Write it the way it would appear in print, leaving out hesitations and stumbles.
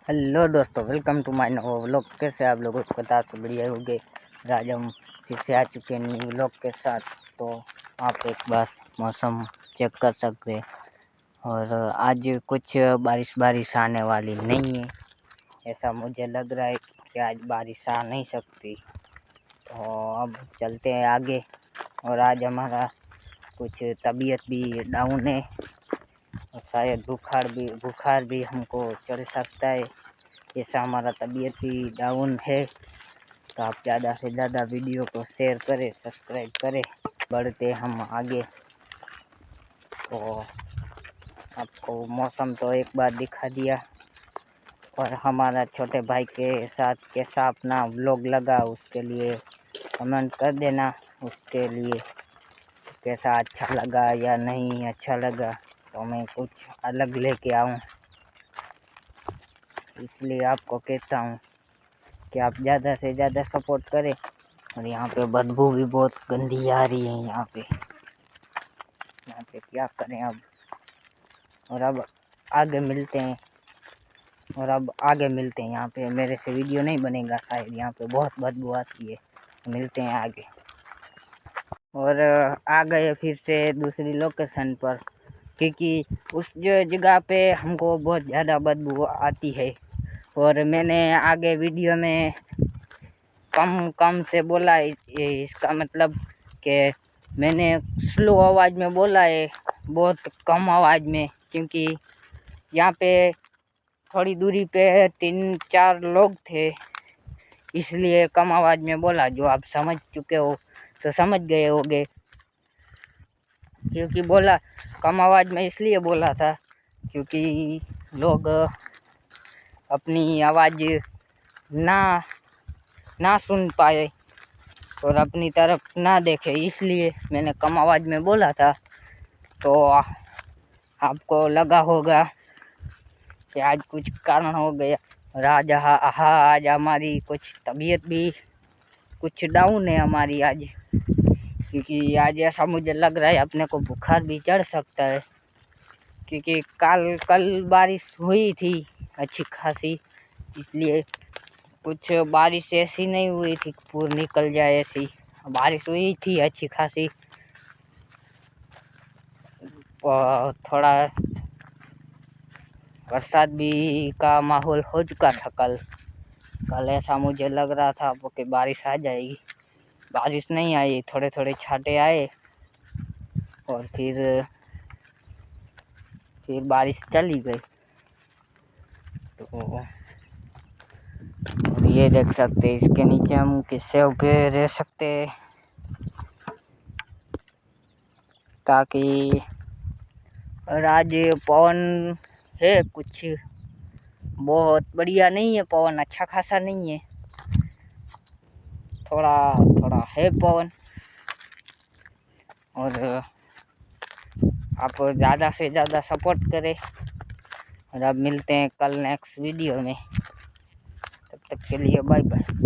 Hello दोस्तों, welcome to my नवा vlog. कैसे आप लोगों को पता तो बढ़िया हो गए। आज हम फिर से आ चुके हैं न्यू व्लॉग के साथ। तो आप एक बार मौसम चेक कर सकते हैं। और आज कुछ बारिश आने वाली नहीं है, ऐसा मुझे लग रहा है कि आज बारिश आ नहीं सकती। तो अब चलते हैं आगे। और आज हमारा कुछ तबीयत भी डाउन है और शायद बुखार भी हमको चढ़ सकता है। ऐसा हमारा तबीयत भी डाउन है। तो आप ज़्यादा से ज़्यादा वीडियो को शेयर करें, सब्सक्राइब करें। बढ़ते हम आगे। तो आपको मौसम तो एक बार दिखा दिया, और हमारा छोटे भाई के साथ कैसा अपना व्लॉग लगा उसके लिए कमेंट कर देना। उसके लिए कैसा अच्छा लगा या नहीं अच्छा लगा, तो मैं कुछ अलग लेके आऊँ, इसलिए आपको कहता हूँ कि आप ज़्यादा से ज़्यादा सपोर्ट करें। और यहाँ पे बदबू भी बहुत गंदी आ रही है यहाँ पे क्या करें अब। और अब आगे मिलते हैं यहाँ पे मेरे से वीडियो नहीं बनेगा शायद, यहाँ पे बहुत बदबू आती है। मिलते हैं आगे। और आ गए फिर से दूसरी लोकेशन पर, क्योंकि उस जो जगह पे हमको बहुत ज़्यादा बदबू आती है। और मैंने आगे वीडियो में कम से बोला है। इसका मतलब कि मैंने स्लो आवाज़ में बोला है, बहुत कम आवाज़ में, क्योंकि यहाँ पे थोड़ी दूरी पे 3-4 लोग थे, इसलिए कम आवाज़ में बोला। जो आप समझ चुके हो तो समझ गए होगे, क्योंकि बोला कम आवाज़ में इसलिए बोला था क्योंकि लोग अपनी आवाज़ ना सुन पाए और अपनी तरफ ना देखे, इसलिए मैंने कम आवाज़ में बोला था। तो आपको लगा होगा कि आज कुछ कारण हो गया। और आज हमारी कुछ तबीयत भी कुछ डाउन है हमारी आज, क्योंकि आज ऐसा मुझे लग रहा है अपने को बुखार भी चढ़ सकता है। क्योंकि कल बारिश हुई थी अच्छी खासी, इसलिए कुछ बारिश ऐसी नहीं हुई थी पूरी निकल जाए, ऐसी बारिश हुई थी अच्छी खासी। थोड़ा बरसात भी का माहौल हो चुका था कल ऐसा मुझे लग रहा था कि बारिश आ जाएगी। बारिश नहीं आई, थोड़े थोड़े छांटे आए और फिर बारिश चली गई। तो ये देख सकते हैं, इसके नीचे हम किससे पे रह सकते हैं, ताकि और आज पवन है कुछ बहुत बढ़िया नहीं है, पवन अच्छा खासा नहीं है, थोड़ा थोड़ा है पवन। और आप ज़्यादा से ज़्यादा सपोर्ट करें। और अब मिलते हैं कल नेक्स्ट वीडियो में, तब तक के लिए बाय बाय।